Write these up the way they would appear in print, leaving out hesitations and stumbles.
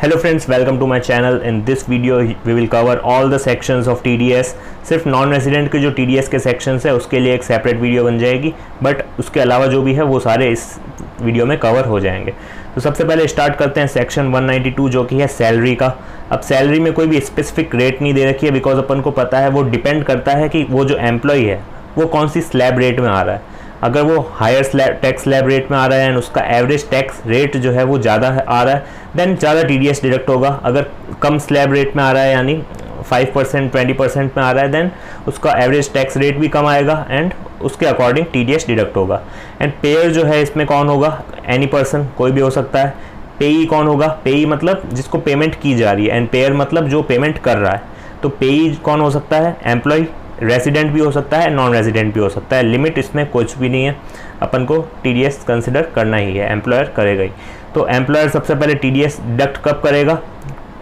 Hello friends, welcome to my channel. In this video we will cover all the sections of TDS. सिर्फ non resident के जो TDS के sections है उसके लिए एक सेपरेट वीडियो बन जाएगी, बट उसके अलावा जो भी है वो सारे इस वीडियो में कवर हो जाएंगे। तो सबसे पहले स्टार्ट करते हैं सेक्शन 192 जो कि है सैलरी का। अब सैलरी में कोई भी स्पेसिफिक रेट नहीं दे रखी है, बिकॉज अपन को पता है वो डिपेंड करता है कि वो जो एम्प्लॉय है वो कौन सी स्लैब रेट में आ रहा है। अगर वो हायर टैक्स स्लैब रेट में आ रहा है एंड उसका एवरेज टैक्स रेट जो है वो ज़्यादा आ रहा है, देन ज़्यादा TDS डिडक्ट होगा। अगर कम स्लैब रेट में आ रहा है यानी 5% 20% में आ रहा है, देन उसका एवरेज टैक्स रेट भी कम आएगा एंड उसके अकॉर्डिंग TDS डिडक्ट होगा। एंड पेयर जो है इसमें कौन होगा? एनी पर्सन, कोई भी हो सकता है। पेई कौन होगा? पेई मतलब जिसको पेमेंट की जा रही है, एंड पेयर मतलब जो पेमेंट कर रहा है। तो पेई कौन हो सकता है? एम्प्लॉय, रेजिडेंट भी हो सकता है, नॉन रेजिडेंट भी हो सकता है। लिमिट इसमें कुछ भी नहीं है, अपन को TDS कंसिडर करना ही है, एम्प्लॉयर करेगा ही। तो एम्प्लॉयर सबसे पहले TDS डिडक्ट कब करेगा?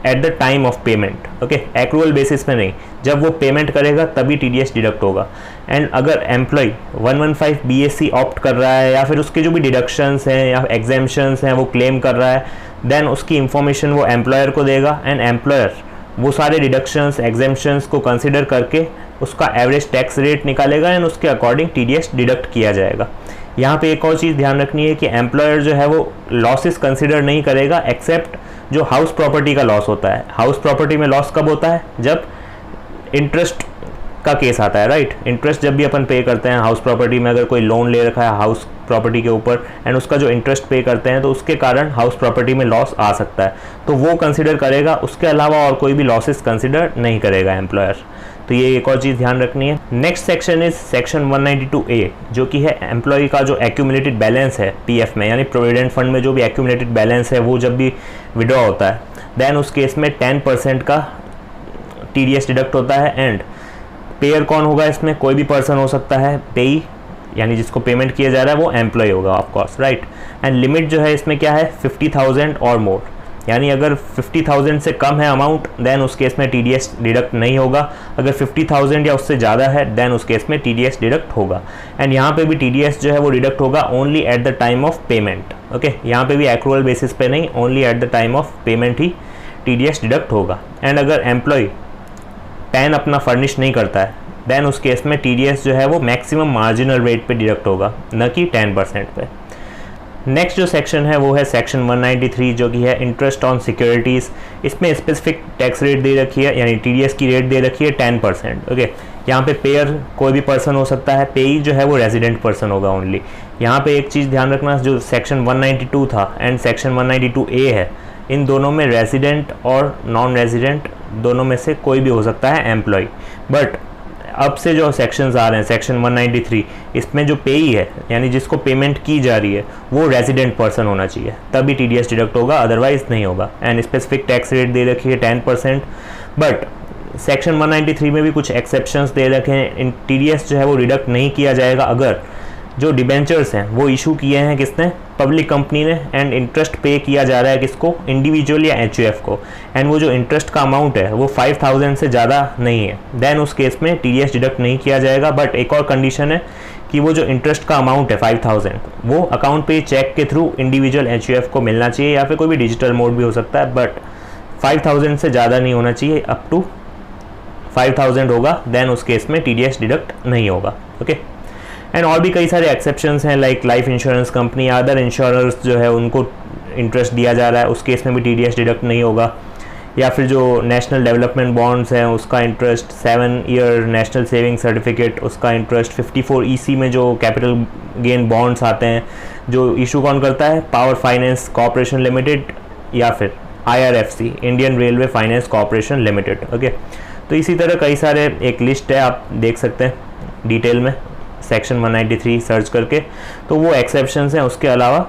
At the time of payment, okay, accrual basis पे नहीं, जब वो पेमेंट करेगा तभी TDS डिडक्ट होगा। एंड अगर एम्प्लॉय 115 BAC ऑप्ट कर रहा है या फिर उसके जो भी डिडक्शंस हैं या एग्जेम्पशंस हैं वो क्लेम कर रहा है, देन उसकी इंफॉर्मेशन वो एम्प्लॉयर को देगा एंड एम्प्लॉयर वो सारे डिडक्शंस एग्जेम्पशंस को कंसिडर करके उसका एवरेज टैक्स रेट निकालेगा एंड उसके अकॉर्डिंग TDS डिडक्ट किया जाएगा। यहाँ पे एक और चीज़ ध्यान रखनी है कि एम्प्लॉयर जो है वो लॉसेस कंसिडर नहीं करेगा एक्सेप्ट जो हाउस प्रॉपर्टी का लॉस होता है। हाउस प्रॉपर्टी में लॉस कब होता है? जब इंटरेस्ट का केस आता है, राइट। इंटरेस्ट जब भी अपन पे करते हैं हाउस प्रॉपर्टी में, अगर कोई लोन ले रखा है हाउस प्रॉपर्टी के ऊपर एंड उसका जो इंटरेस्ट पे करते हैं तो उसके कारण हाउस प्रॉपर्टी में लॉस आ सकता है, तो वो कंसिडर करेगा। उसके अलावा और कोई भी लॉसेस कंसिडर नहीं करेगा एम्प्लॉयर। तो ये एक और चीज़ ध्यान रखनी है। Next section is section 192A जो कि है एम्प्लॉय का जो एक्यूमुलेटेड बैलेंस है PF में, यानी प्रोविडेंट फंड में जो भी एक्यूमुलेटेड बैलेंस है वो जब भी विड्रॉ होता है, देन उस केस में 10% का TDS डिडक्ट होता है। एंड पेयर कौन होगा इसमें? कोई भी पर्सन हो सकता है। पेई यानी जिसको पेमेंट किया जा रहा है वो एम्प्लॉय होगा of course, right. And limit जो है इसमें क्या है? 50,000 और मोर, यानी अगर 50,000 से कम है अमाउंट देन उस केस में TDS डिडक्ट नहीं होगा। अगर 50,000 या उससे ज़्यादा है देन उस केस में TDS डिडक्ट होगा। एंड यहाँ पे भी TDS जो है वो डिडक्ट होगा only at the time of payment, okay. यहाँ पे भी एक्रूअल बेसिस पे नहीं, only at the time of payment he TDS deduct होगा। एंड अगर एम्प्लॉय पैन अपना फर्निश नहीं करता है देन उस केस में TDS जो है वो मैक्सिमम मार्जिनल रेट पे डिडक्ट होगा, न कि 10% पे। नेक्स्ट जो सेक्शन है वो है सेक्शन 193 जो कि है इंटरेस्ट ऑन सिक्योरिटीज़। इसमें स्पेसिफिक टैक्स रेट दे रखी है, यानी TDS की रेट दे रखी है 10%, ओके। यहाँ पे पेयर कोई भी पर्सन हो सकता है, पेई जो है वो रेजिडेंट पर्सन होगा ओनली। यहाँ पे एक चीज़ ध्यान रखना, जो सेक्शन 192 था एंड सेक्शन 192A है, इन दोनों में रेजिडेंट और नॉन रेजिडेंट दोनों में से कोई भी हो सकता है एम्प्लॉय। बट अब से जो सेक्शंस आ रहे हैं सेक्शन 193, इसमें जो पेई है यानी जिसको पेमेंट की जा रही है वो रेजिडेंट पर्सन होना चाहिए, तभी TDS डिडक्ट होगा, अदरवाइज नहीं होगा। एंड स्पेसिफिक टैक्स रेट दे रखी है 10%। बट सेक्शन 193 में भी कुछ एक्सेप्शंस दे रखे हैं। इन TDS जो है वो डिडक्ट नहीं किया जाएगा अगर जो डिबेंचर्स हैं वो इशू किए हैं किसने? पब्लिक कंपनी ने। एंड इंटरेस्ट पे किया जा रहा है किसको? इंडिविजुअल या HUF को। एंड वो जो इंटरेस्ट का अमाउंट है वो 5,000 से ज़्यादा नहीं है, देन उस केस में TDS डिडक्ट नहीं किया जाएगा। बट एक और कंडीशन है कि वो जो इंटरेस्ट का अमाउंट है 5,000 वो अकाउंट पे चेक के थ्रू इंडिविजुअल HUF को मिलना चाहिए, या फिर कोई भी डिजिटल मोड भी हो सकता है, बट 5,000 से ज़्यादा नहीं होना चाहिए। अप टू 5,000 होगा देन उस केस में TDS डिडक्ट नहीं होगा, ओके। एंड और भी कई सारे एक्सेप्शंस हैं, like life insurance company, other insurers जो है उनको इंटरेस्ट दिया जा रहा है, उस केस में भी TDS डिडक्ट नहीं होगा। या फिर जो नेशनल डेवलपमेंट बॉन्ड्स हैं उसका interest, 7 year national saving certificate उसका इंटरेस्ट, 54 EC में जो कैपिटल गेन बॉन्ड्स आते हैं जो इशू कौन करता है? पावर फाइनेंस कॉर्पोरेशन लिमिटेड या फिर IRFC, Indian railway finance corporation limited, okay. तो इसी तरह कई सारे एक लिस्ट है, आप देख सकते हैं डिटेल में सेक्शन 193 सर्च करके। तो वो एक्सेप्शंस हैं, उसके अलावा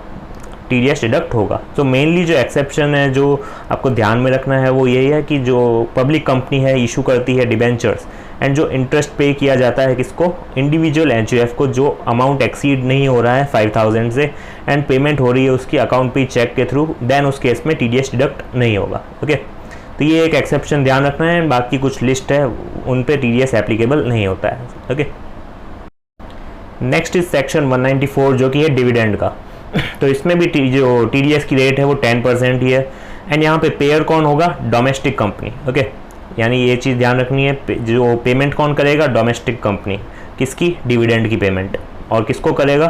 TDS डिडक्ट होगा। तो मेनली जो एक्सेप्शन है जो आपको ध्यान में रखना है वो यही है कि जो पब्लिक कंपनी है इशू करती है डिबेंचर्स, एंड जो इंटरेस्ट पे किया जाता है किसको? इंडिविजुअल HUF को, जो अमाउंट एक्सीड नहीं हो रहा है 5,000 से एंड पेमेंट हो रही है उसकी अकाउंट पे चेक के थ्रू, देन उस केस में TDS डिडक्ट नहीं होगा, ओके। तो ये एक एक्सेप्शन ध्यान रखना है। बाकी कुछ लिस्ट है उन पे TDS एप्लीकेबल नहीं होता है, ओके। नेक्स्ट इज सेक्शन 194 जो कि है डिविडेंड का। तो इसमें भी जो TDS की रेट है वो 10% ही है। एंड यहाँ पे पेयर कौन होगा, डोमेस्टिक कंपनी। ओके, यानी ये चीज़ ध्यान रखनी है, जो पेमेंट कौन करेगा, डोमेस्टिक कंपनी। किसकी, डिविडेंड की पेमेंट। और किसको करेगा,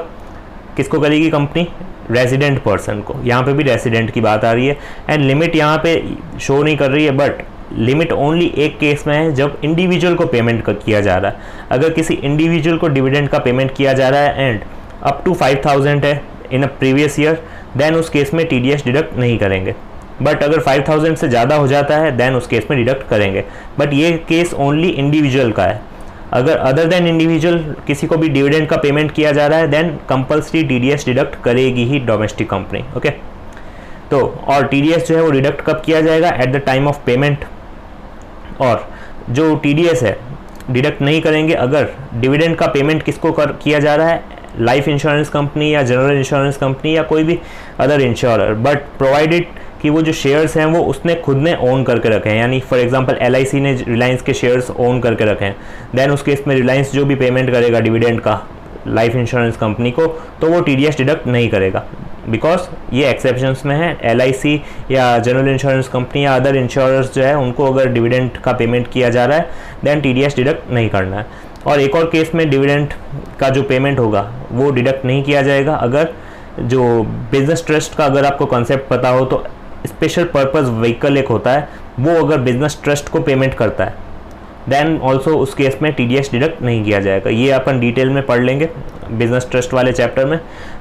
किसको करेगी कंपनी, रेजिडेंट पर्सन को। यहाँ पे भी रेजिडेंट की बात आ रही है। एंड लिमिट यहाँ पे शो नहीं कर रही है, बट लिमिट ओनली एक केस में है, जब इंडिविजुअल को पेमेंट किया जा रहा है। अगर किसी इंडिविजुअल को डिविडेंड का पेमेंट किया जा रहा है एंड अप टू 5000 है in a previous year, then उस केस में TDS डिडक्ट नहीं करेंगे। बट अगर 5000 से ज़्यादा हो जाता है देन उस केस में डिडक्ट करेंगे। बट ये केस ओनली इंडिविजुअल का है। अगर अदर देन इंडिविजुअल किसी को भी डिविडेंड का पेमेंट किया जा रहा है देन कंपल्सरी TDS डिडक्ट करेगी ही डोमेस्टिक कंपनी। ओके, तो और TDS जो है वो डिडक्ट कब किया जाएगा, at the time of payment. और जो TDS है डिडक्ट नहीं करेंगे अगर डिविडेंड का पेमेंट किसको किया जा रहा है, लाइफ इंश्योरेंस कंपनी या जनरल इंश्योरेंस कंपनी या कोई भी अदर इंश्योरर, बट प्रोवाइडेड कि वो जो शेयर्स हैं वो उसने खुद ने ओन करके रखे हैं। यानी फॉर एग्जांपल LIC ने रिलायंस के शेयर्स ओन करके रखे हैं, देन उस केस में रिलायंस जो भी पेमेंट करेगा डिविडेंड का लाइफ इंश्योरेंस कंपनी को, तो वो TDS डिडक्ट नहीं करेगा, बिकॉज ये एक्सेप्शंस में है। LIC या जनरल इंश्योरेंस कंपनी या अदर इंश्योरर्स जो है उनको अगर डिविडेंड का पेमेंट किया जा रहा है देन TDS डिडक्ट नहीं करना है। और एक और केस में डिविडेंड का जो पेमेंट होगा वो डिडक्ट नहीं किया जाएगा अगर जो बिजनेस ट्रस्ट का, अगर आपको कॉन्सेप्ट पता हो तो स्पेशल पर्पस व्हीकल एक होता है, वो अगर बिजनेस ट्रस्ट को पेमेंट करता है देन ऑल्सो उस केस में TDS डिडक्ट नहीं किया जाएगा। ये अपन डिटेल में पढ़ लेंगे बिजनेस ट्रस्ट वाले चैप्टर में,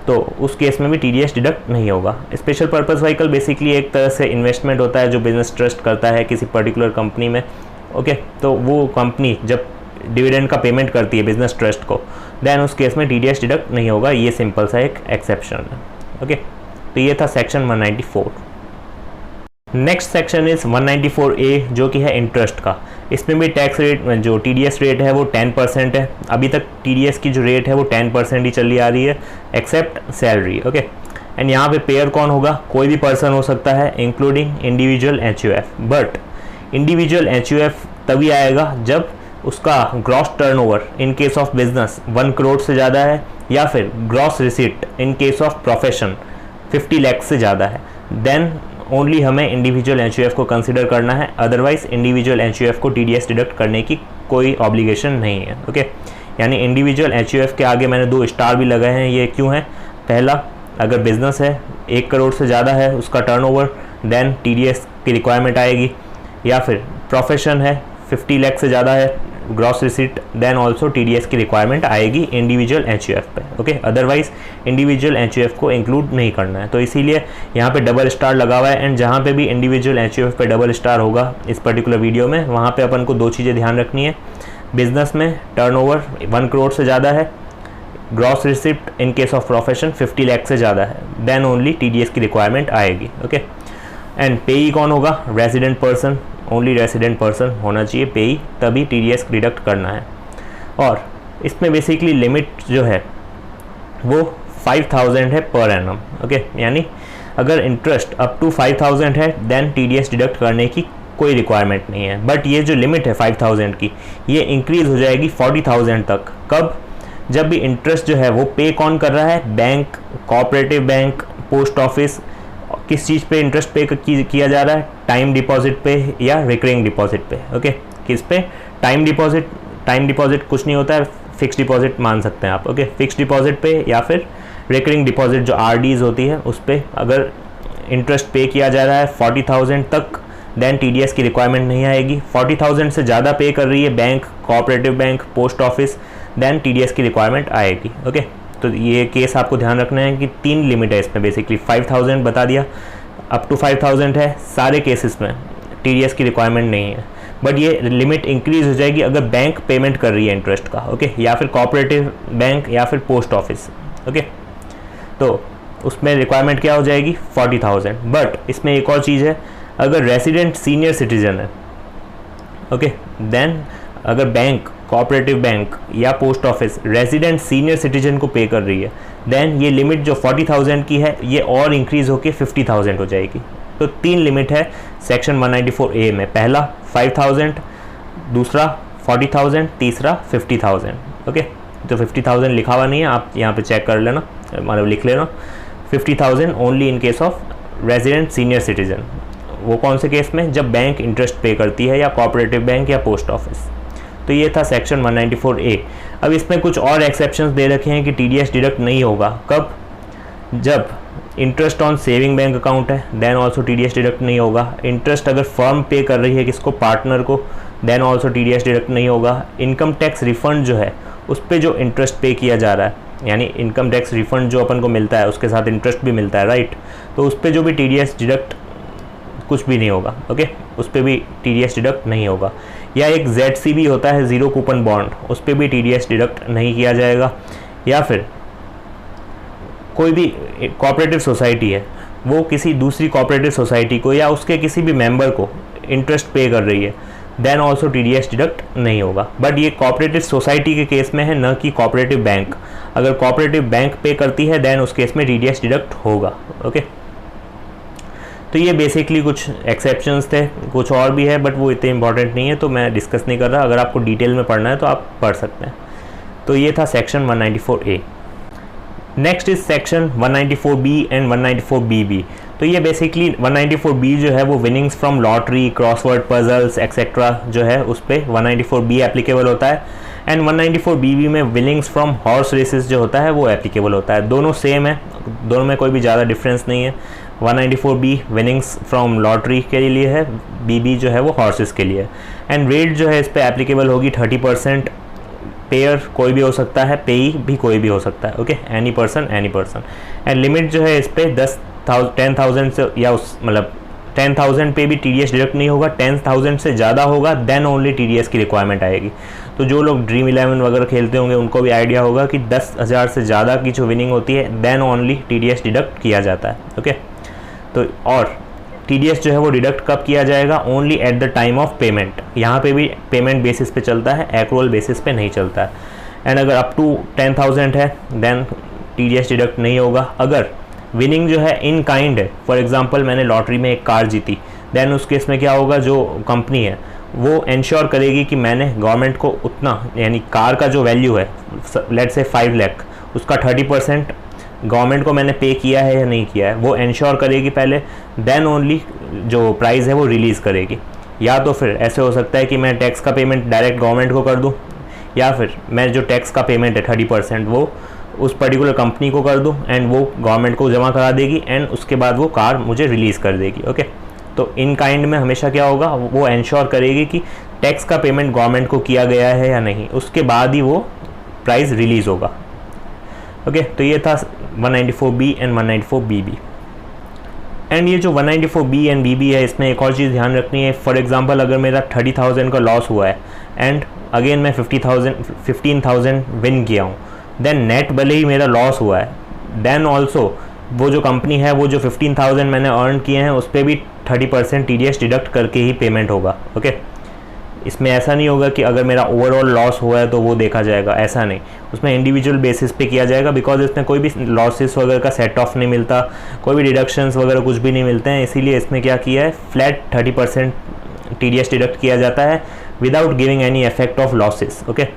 तो उस केस में भी TDS डिडक्ट नहीं होगा। स्पेशल पर्पस व्हीकल बेसिकली एक तरह से इन्वेस्टमेंट होता है जो बिजनेस ट्रस्ट करता है किसी पर्टिकुलर कंपनी में। ओके, तो वो कंपनी जब डिविडेंड का पेमेंट करती है बिजनेस ट्रस्ट को देन उस केस में TDS डिडक्ट नहीं होगा। ये सिंपल सा एक एक्सेप्शन है। ओके, तो ये था section 194। Next section is 194A जो कि है इंटरेस्ट का। इसमें भी टैक्स रेट जो TDS रेट है वो 10% है। अभी तक TDS की जो रेट है वो 10% ही चली आ रही है एक्सेप्ट सैलरी। ओके, एंड यहाँ पे पेयर कौन होगा, कोई भी पर्सन हो सकता है including individual HUF। But individual HUF तभी आएगा जब उसका gross turnover in case of business 1 crore से ज़्यादा है, या फिर gross receipt in case of profession 50 lakh से ज़्यादा है, देन ओनली हमें इंडिविजुअल HUF को कंसिडर करना है। अदरवाइज इंडिविजुअल HUF को TDS डिडक्ट करने की कोई ऑब्लिगेशन नहीं है। ओके, यानी इंडिविजुअल HUF के आगे मैंने 2 स्टार भी लगाए हैं। ये क्यों है, पहला अगर बिजनेस है 1 करोड़ से ज़्यादा है उसका टर्नओवर देन TDS की रिक्वायरमेंट आएगी, या फिर प्रोफेशन है 50 लाख से ज़्यादा है gross receipt then also TDS की रिक्वायरमेंट आएगी इंडिविजुअल HUF पे। ओके, अदरवाइज इंडिविजुअल HUF को इंक्लूड नहीं करना है। तो इसीलिए यहाँ पे डबल स्टार लगा हुआ है। एंड जहाँ पे भी इंडिविजुअल HUF पे डबल स्टार होगा इस पर्टिकुलर वीडियो में, वहाँ पे अपन को 2 चीज़ें ध्यान रखनी है। बिजनेस में टर्नओवर 1 करोड़ से ज़्यादा है, gross receipt in case of profession 50 lakh से ज़्यादा है, देन ओनली TDS की रिक्वायरमेंट आएगी। ओके, एंड पेई कौन होगा, resident person, only resident person होना चाहिए पेई, तभी TDS डिडक्ट करना है। और इसमें बेसिकली लिमिट जो है वो 5000 है पर एनम। ओके, यानी अगर इंटरेस्ट अप टू 5000 है देन TDS डिडक्ट करने की कोई रिक्वायरमेंट नहीं है। बट ये जो लिमिट है 5000 की ये इंक्रीज़ हो जाएगी 40000 तक। कब, जब भी इंटरेस्ट जो है वो पे कौन कर रहा है, bank, cooperative bank, post office. किस चीज़ पे इंटरेस्ट पे किया जा रहा है, टाइम डिपॉजिट पे या रिकरिंग डिपॉजिट पे। ओके, किस पे, टाइम डिपॉजिट कुछ नहीं होता है, फिक्स डिपॉजिट मान सकते हैं आप। ओके, फिक्स डिपॉजिट पे या फिर रिकरिंग डिपॉजिट जो RDs होती है उस पर अगर इंटरेस्ट पे किया जा रहा है 40000 तक देन TDS की रिक्वायरमेंट नहीं आएगी। 40000 से ज़्यादा पे कर रही है bank, cooperative bank, post office, then TDS की रिक्वायरमेंट आएगी। ओके, तो ये केस आपको ध्यान रखना है कि 3 लिमिट है इसमें। बेसिकली 5000 बता दिया, अप टू 5000 है, सारे केसेस में TDS की रिक्वायरमेंट नहीं है। बट ये लिमिट इंक्रीज हो जाएगी अगर बैंक पेमेंट कर रही है इंटरेस्ट का। ओके, या फिर कोऑपरेटिव बैंक या फिर पोस्ट ऑफिस। ओके, तो उसमें रिक्वायरमेंट क्या हो जाएगी, 40000। बट इसमें एक और चीज़ है, अगर रेसिडेंट सीनियर सिटीजन है, ओके, देन अगर बैंक, कोऑपरेटिव बैंक या post office resident senior citizen को पे कर रही है देन ये लिमिट जो 40000 की है ये और इंक्रीज़ होकर 50000 हो जाएगी। तो 3 लिमिट है सेक्शन 194A में, पहला 5000, दूसरा 40000, तीसरा 50000। ओके, तो 50000 लिखा हुआ नहीं है, आप यहाँ पे चेक कर लेना, मतलब लिख लेना 50000 only in case of resident senior citizen. वो कौन से केस में, जब बैंक इंटरेस्ट पे करती है या कोऑपरेटिव बैंक या पोस्ट ऑफिस। तो ये था सेक्शन 194A। अब इसमें कुछ और एक्सेप्शंस दे रखे हैं कि TDS डिडक्ट नहीं होगा। कब? जब interest on saving bank account है देन ऑल्सो TDS डिडक्ट नहीं होगा। इंटरेस्ट अगर फर्म पे कर रही है किसको, पार्टनर को, देन ऑल्सो TDS डिडक्ट नहीं होगा। इनकम टैक्स रिफंड जो है उस पर जो इंटरेस्ट पे किया जा रहा है, यानी इनकम टैक्स रिफंड जो अपन को मिलता है उसके साथ इंटरेस्ट भी मिलता है, राइट, तो उस पर जो भी TDS डिडक्ट कुछ भी नहीं होगा। ओके, उस पर भी TDS डिडक्ट नहीं होगा। या एक ZCB होता है, ज़ीरो कूपन बॉन्ड, उस पर भी TDS डिडक्ट नहीं किया जाएगा। या फिर कोई भी कोऑपरेटिव सोसाइटी है, वो किसी दूसरी कोऑपरेटिव सोसाइटी को या उसके किसी भी मेंबर को इंटरेस्ट पे कर रही है, देन ऑल्सो TDS डिडक्ट नहीं होगा। बट ये कोऑपरेटिव सोसाइटी के केस में है, न कि कोऑपरेटिव बैंक। अगर कोऑपरेटिव बैंक पे करती है देन उस केस में TDS डिडक्ट होगा। ओके, तो ये बेसिकली कुछ एक्सेप्शंस थे, कुछ और भी है बट वो इतने इंपॉर्टेंट नहीं है तो मैं डिस्कस नहीं कर रहा। अगर आपको डिटेल में पढ़ना है तो आप पढ़ सकते हैं। तो ये था section 194A। Next is section 194B and 194BB। तो ये बेसिकली 194B जो है वो winnings from lottery, crossword puzzles etcetera जो है उस पर 194B एप्लीकेबल होता है। एंड 194BB में विनिंग्स फ्रॉम हॉर्स रेसेस जो होता है वो एप्लीकेबल होता है। दोनों सेम है, दोनों में कोई भी ज़्यादा डिफरेंस नहीं है। 194B विनिंग्स फ्रॉम लॉटरी के लिए है, BB जो है वो हॉर्सेस के लिए है। एंड रेट जो है इस पर एप्लीकेबल होगी 30%। पेयर कोई भी हो सकता है, पेई भी कोई भी हो सकता है। Okay, any person. And limit जो है इस पर 10,000 से या उस मतलब 10,000 पे भी TDS डिडक्ट नहीं होगा। 10,000 से ज़्यादा होगा देन ओनली TDS की रिक्वायरमेंट आएगी। तो जो लोग ड्रीम 11 वगैरह खेलते होंगे उनको भी आइडिया होगा कि 10,000 से ज़्यादा की जो विनिंग होती है देन ओनली TDS डिडक्ट किया जाता है। ओके, तो और TDS जो है वो डिडक्ट कब किया जाएगा, only at the time of payment. यहाँ पे भी पेमेंट बेसिस पे चलता है, एक्रूअल बेसिस पे नहीं चलता है। एंड अगर अप टू 10,000 है देन TDS डिडक्ट नहीं होगा। अगर विनिंग जो है इन काइंड है, फॉर एग्जांपल मैंने लॉटरी में एक कार जीती, देन उस केस में क्या होगा, जो कंपनी है वो इंश्योर करेगी कि मैंने गवर्नमेंट को उतना, यानी कार का जो वैल्यू है लेट्स से 5 लाख, उसका 30% गवर्नमेंट को मैंने पे किया है या नहीं किया है, वो इंश्योर करेगी पहले, देन ओनली जो प्राइस है वो रिलीज़ करेगी। या तो फिर ऐसे हो सकता है कि मैं टैक्स का पेमेंट डायरेक्ट गवर्नमेंट को कर दूं, या फिर मैं जो टैक्स का पेमेंट है 30% वो उस पर्टिकुलर कंपनी को कर दूं एंड वो गवर्नमेंट को जमा करा देगी एंड उसके बाद वो कार मुझे रिलीज़ कर देगी। ओके, तो इन काइंड में हमेशा क्या होगा, वो इंश्योर करेगी कि टैक्स का पेमेंट गवर्नमेंट को किया गया है या नहीं, उसके बाद ही वो प्राइस रिलीज़ होगा। ओके, तो ये था 194B एंड 194BB। एंड ये जो 194B एंड BB है, इसमें एक और चीज़ ध्यान रखनी है। फॉर एग्जांपल अगर मेरा 30,000 का लॉस हुआ है एंड अगेन मैं 15,000 विन किया हूँ, देन नेट भले ही मेरा लॉस हुआ है, देन ऑल्सो वो जो कंपनी है वो जो 15,000 मैंने अर्न किए हैं उस पर भी 30% TDS डिडक्ट करके ही पेमेंट होगा। ओके, इसमें ऐसा नहीं होगा कि अगर मेरा ओवरऑल लॉस हुआ है तो वो देखा जाएगा, ऐसा नहीं, उसमें इंडिविजुअल बेसिस पे किया जाएगा। बिकॉज इसमें कोई भी लॉसेस वगैरह का सेट ऑफ नहीं मिलता, कोई भी डिडक्शंस वगैरह कुछ भी नहीं मिलते हैं, इसीलिए इसमें क्या किया है, फ्लैट 30% TDS डिडक्ट किया जाता है without giving any effect of losses. Okay,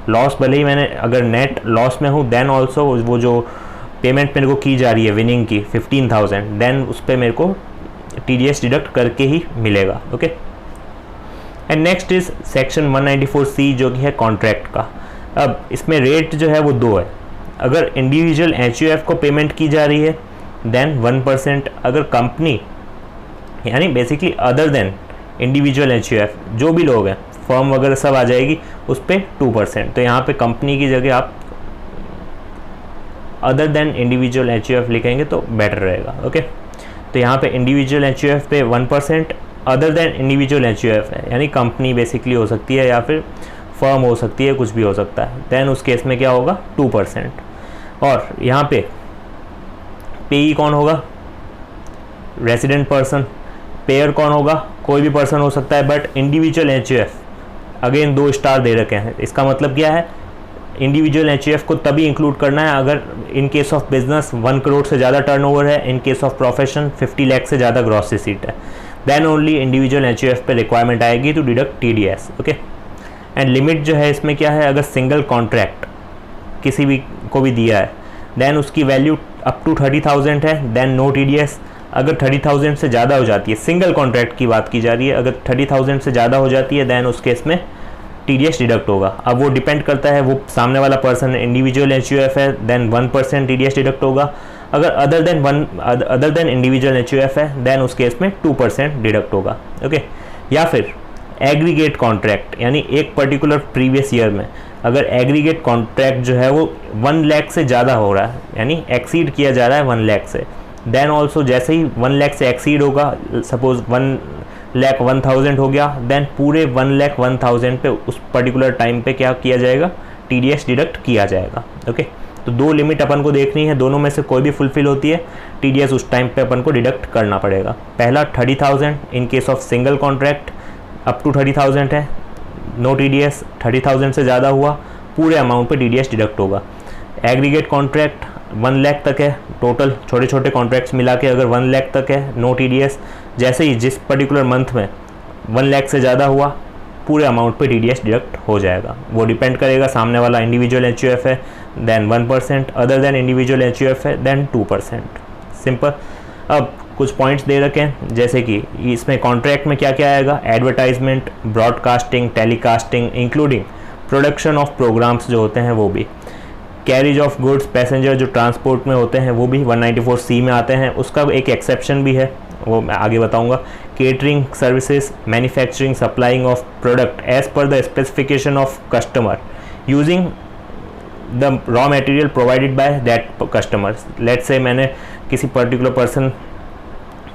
loss भले ही मैंने अगर नेट लॉस में हूँ, देन ऑल्सो वो जो पेमेंट मेरे को की जा रही है विनिंग की 15,000, देन उस पर मेरे को TDS डिडक्ट करके ही मिलेगा। Okay, and next is section 194C जो कि है कॉन्ट्रैक्ट का। अब इसमें रेट जो है वो 2 है। अगर इंडिविजुअल HUF को पेमेंट की जा रही है देन 1%, अगर कंपनी यानी basically other than individual HUF जो भी लोग हैं, फर्म वगैरह सब आ जाएगी, उस पर 2%। तो यहाँ पे कंपनी की जगह आप अदर देन इंडिविजुअल HUF लिखेंगे तो बेटर रहेगा। ओके, तो यहाँ पे इंडिविजुअल HUF पे 1%, अदर देन इंडिविजुअल HUF है, यानी कंपनी बेसिकली हो सकती है या फिर फर्म हो सकती है, कुछ भी हो सकता है, देन उस केस में क्या होगा 2%। और यहाँ पे पेई कौन होगा, रेसिडेंट पर्सन। पेयर कौन होगा, कोई भी पर्सन हो सकता है, but individual HUF again 2 star दे रखे हैं। इसका मतलब क्या है, इंडिविजुअल HUF को तभी इंक्लूड करना है अगर in case of business 1 crore से ज़्यादा टर्नओवर है, in case of profession 50 lakh से ज़्यादा ग्रॉस रिसीट है, देन ओनली इंडिविजुअल HUF पे रिक्वायरमेंट आएगी to deduct TDS। Okay, and limit जो है इसमें क्या है, अगर सिंगल कॉन्ट्रैक्ट किसी भी को भी दिया है देन उसकी वैल्यू अप टू 30,000 है, देन नो TDS। अगर 30,000 से ज़्यादा हो जाती है, सिंगल कॉन्ट्रैक्ट की बात की जा रही है, अगर 30,000 से ज़्यादा हो जाती है देन उस केस में TDS डिडक्ट होगा। अब वो डिपेंड करता है, वो सामने वाला पर्सन इंडिविजुअल HUF है देन 1% TDS डिडक्ट होगा। अगर अदर देन इंडिविजुअल HUF है देन उस केस में 2% डिडक्ट होगा। ओके, या फिर एग्रीगेट कॉन्ट्रैक्ट, यानी एक पर्टिकुलर प्रीवियस ईयर में अगर एग्रीगेट कॉन्ट्रैक्ट जो है वो 1 लाख से ज़्यादा हो रहा है, यानी एक्सीड किया जा रहा है 1 लाख से, देन ऑल्सो जैसे ही 1 लाख से एक्सीड होगा, सपोज 1,01,000 हो गया, देन पूरे 1,01,000 पे उस पर्टिकुलर टाइम पे क्या किया जाएगा, TDS डिडक्ट किया जाएगा। ओके, तो दो लिमिट अपन को देखनी है, दोनों में से कोई भी फुलफिल होती है TDS उस टाइम पे अपन को डिडक्ट करना पड़ेगा। पहला 30,000 in case of single contract, up to 30,000 है, नो TDS, 30,000 से ज़्यादा हुआ पूरे अमाउंट पे TDS डिडक्ट होगा। एग्रीगेट कॉन्ट्रैक्ट 1 लाख तक है, टोटल छोटे छोटे कॉन्ट्रैक्ट्स मिला के अगर 1 लाख तक है, नो TDS। जैसे ही जिस पर्टिकुलर मंथ में 1 लाख से ज़्यादा हुआ पूरे अमाउंट पे TDS डिडक्ट हो जाएगा। वो डिपेंड करेगा, सामने वाला इंडिविजुअल HUF है then 1%, other than individual HUF है देन 2%। सिंपल। अब कुछ पॉइंट्स दे रखे हैं, जैसे कि इसमें कॉन्ट्रैक्ट में क्या क्या आएगा, advertisement, broadcasting, telecasting, including production of programs जो होते हैं वो भी, कैरिज ऑफ गुड्स, पैसेंजर जो ट्रांसपोर्ट में होते हैं वो भी 194C में आते हैं। उसका एक एक्सेप्शन भी है, वो मैं आगे बताऊंगा। Catering services, manufacturing, supplying of product as per the specification of customer using the raw material provided by that customers. Let's say मैंने किसी पर्टिकुलर पर्सन